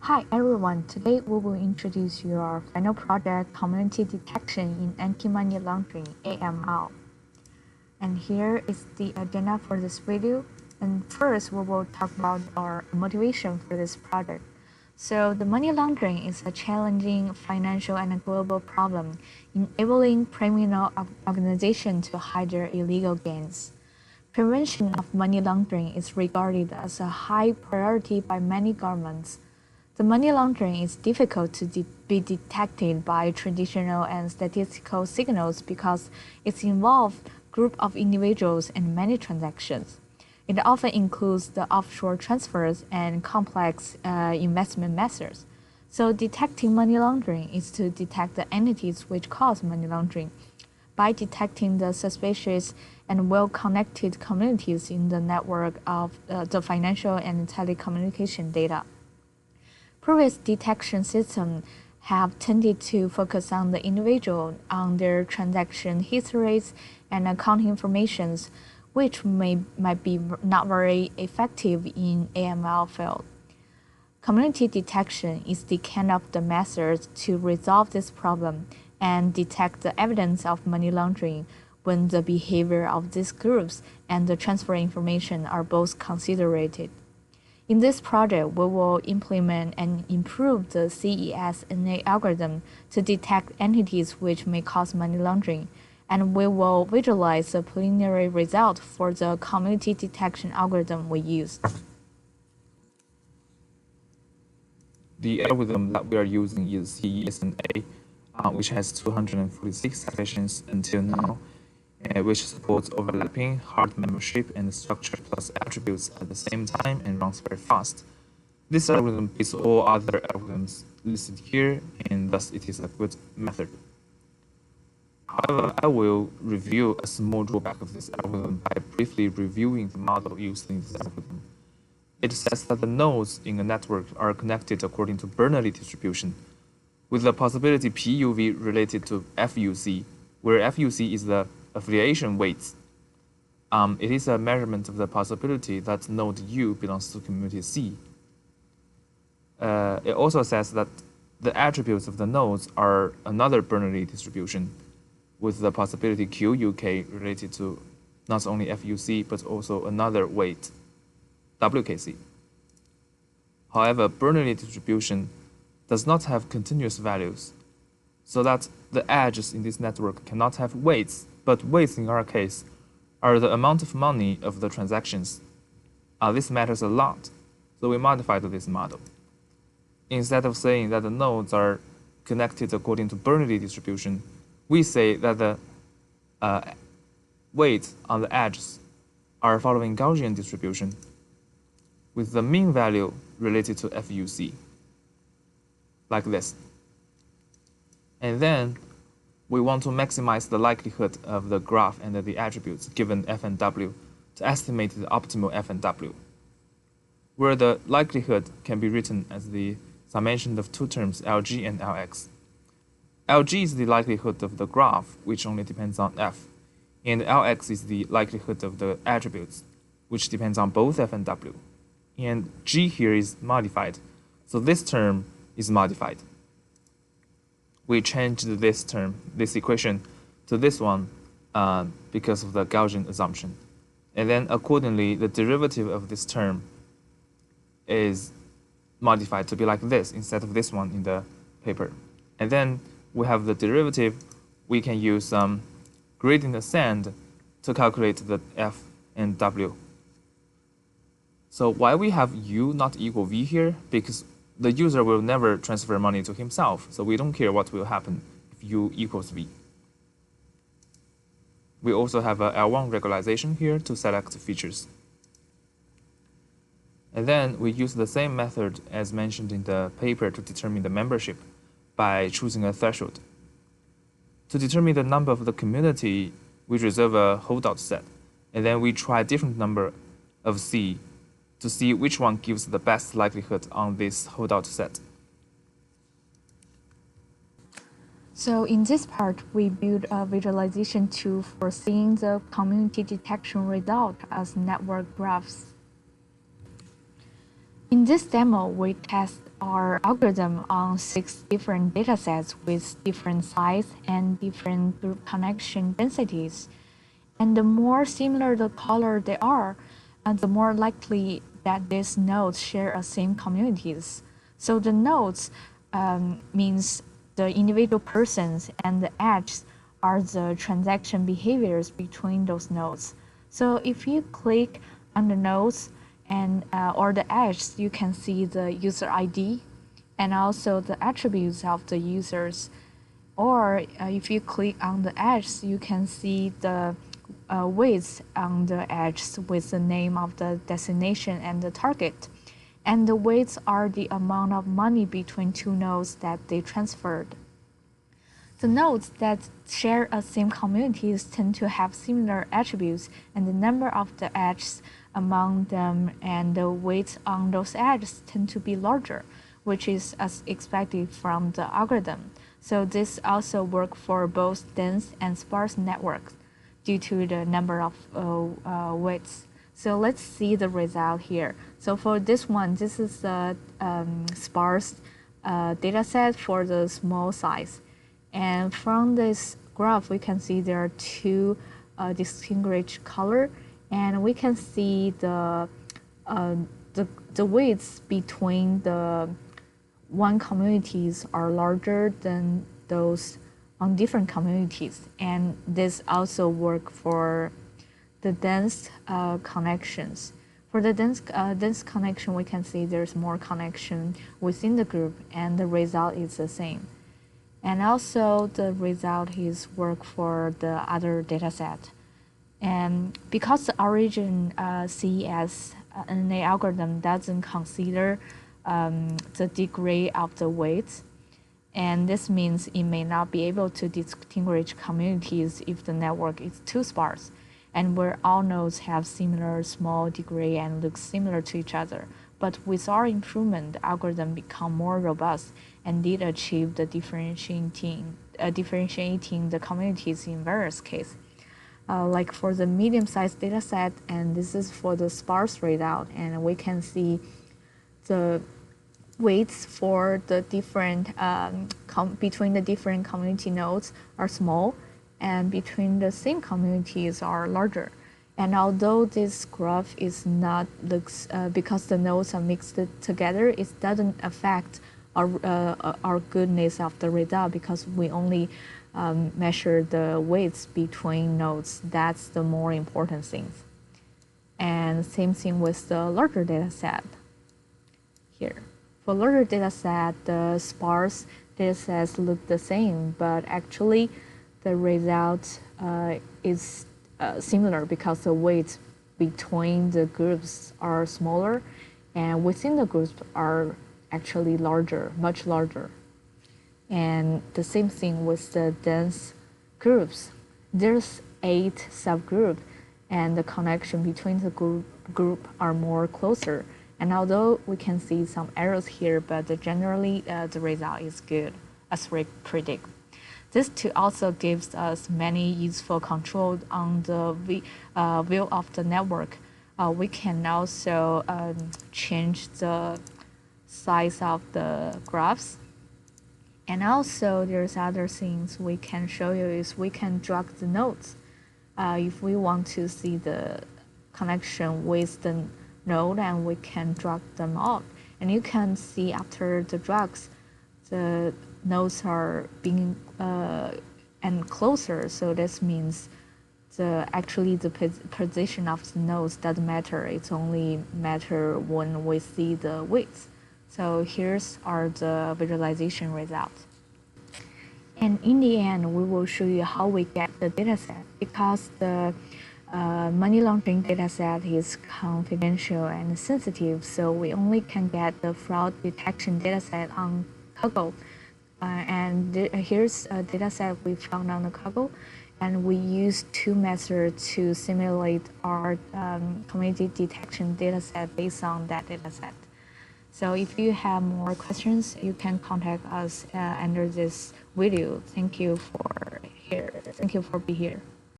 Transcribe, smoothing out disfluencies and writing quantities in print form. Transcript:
Hi everyone, today we will introduce you our final project, Community Detection in Anti-Money Laundering, AML. And here is the agenda for this video. And first, we will talk about our motivation for this project. So the money laundering is a challenging financial and global problem, enabling criminal organizations to hide their illegal gains. Prevention of money laundering is regarded as a high priority by many governments. The money laundering is difficult to be detected by traditional and statistical signals because it involves group of individuals and many transactions. It often includes the offshore transfers and complex investment methods. So detecting money laundering is to detect the entities which cause money laundering. By detecting the suspicious and well-connected communities in the network of the financial and telecommunication data. Previous detection systems have tended to focus on the individual, on their transaction histories and account informations, which might be not very effective in AML field. Community detection is the kind of the method to resolve this problem and detect the evidence of money laundering when the behavior of these groups and the transfer information are both considered. In this project, we will implement and improve the CES-NA algorithm to detect entities which may cause money laundering, and we will visualize the preliminary result for the community detection algorithm we used. The algorithm that we are using is CES-NA, which has 246 sessions until now, which supports overlapping, hard membership, and structure plus attributes at the same time and runs very fast. This algorithm beats all other algorithms listed here, and thus it is a good method. However, I will review a small drawback of this algorithm by briefly reviewing the model used in this algorithm. It says that the nodes in a network are connected according to Bernoulli distribution, with the possibility PUV related to FUC, where FUC is the affiliation weights. It is a measurement of the possibility that node U belongs to community C. It also says that the attributes of the nodes are another Bernoulli distribution, with the possibility QUK related to not only FUC but also another weight, WKC. However, Bernoulli distribution does not have continuous values, so that the edges in this network cannot have weights, but weights in our case are the amount of money of the transactions. This matters a lot, so we modified this model. Instead of saying that the nodes are connected according to Bernoulli distribution, we say that the weights on the edges are following Gaussian distribution, with the mean value related to FUC, like this. And then we want to maximize the likelihood of the graph and the attributes given f and w to estimate the optimal f and w, where the likelihood can be written as the summation of two terms Lg and Lx. Lg is the likelihood of the graph, which only depends on f, and Lx is the likelihood of the attributes, which depends on both f and w. And g here is modified, so this term is modified. We changed this term, this equation, to this one because of the Gaussian assumption. And then accordingly, the derivative of this term is modified to be like this instead of this one in the paper. And then we have the derivative. We can use gradient ascent to calculate the f and w. So why we have u not equal v here? Because the user will never transfer money to himself, so we don't care what will happen if u equals v. We also have a L1 regularization here to select features. And then we use the same method as mentioned in the paper to determine the membership by choosing a threshold. To determine the number of the community, we reserve a holdout set, and then we try a different number of C to see which one gives the best likelihood on this holdout set. So in this part, we build a visualization tool for seeing the community detection result as network graphs. In this demo, we test our algorithm on 6 different datasets with different size and different group connection densities. And the more similar the color they are, the more likely that these nodes share a same communities. So the nodes means the individual persons, and the edges are the transaction behaviors between those nodes. So if you click on the nodes and or the edges, you can see the user ID and also the attributes of the users. Or if you click on the edges, you can see the weights on the edges with the name of the destination and the target. And the weights are the amount of money between two nodes that they transferred. The nodes that share a same communities tend to have similar attributes, and the number of the edges among them and the weights on those edges tend to be larger, which is as expected from the algorithm. So this also works for both dense and sparse networks due to the number of weights. So let's see the result here. So for this one, this is a sparse data set for the small size. And from this graph, we can see there are two distinguished color, and we can see the weights between the one communities are larger than those on different communities. And this also work for the dense connections. For the dense connection, we can see there's more connection within the group, and the result is the same. And also the result is work for the other data set. And because the origin CES-NA algorithm doesn't consider the degree of the weights, and this means it may not be able to distinguish communities if the network is too sparse, and where all nodes have similar small degree and look similar to each other. But with our improvement, the algorithm become more robust and did achieve the differentiating the communities in various cases. Like for the medium-sized data set, and this is for the sparse readout, and we can see the weights for the different between the different community nodes are small, and between the same communities are larger. And although this graph is not looks because the nodes are mixed together, it doesn't affect our goodness of the result, because we only measure the weights between nodes. That's the more important thing. And same thing with the larger data set here. For larger data set, the sparse data sets look the same, but actually the result is similar because the weights between the groups are smaller, and within the groups are actually larger, much larger. And the same thing with the dense groups. There's 8 subgroups, and the connection between the group are more closer. And although we can see some errors here, but generally the result is good, as we predict. This too also gives us many useful controls on the view of the network. We can also change the size of the graphs. And also there's other things we can show you is we can drag the nodes. If we want to see the connection with the node, and we can drag them out. And you can see after the drags, the nodes are being and closer. So this means actually the position of the nodes doesn't matter. It's only matter when we see the weights. So here's are the visualization results. And in the end, we will show you how we get the dataset, because the money laundering dataset is confidential and sensitive, so we only can get the fraud detection dataset on Kaggle. Here's a dataset we found on the Kaggle, and we use 2 methods to simulate our community detection dataset based on that dataset. So if you have more questions, you can contact us under this video. Thank you for being here.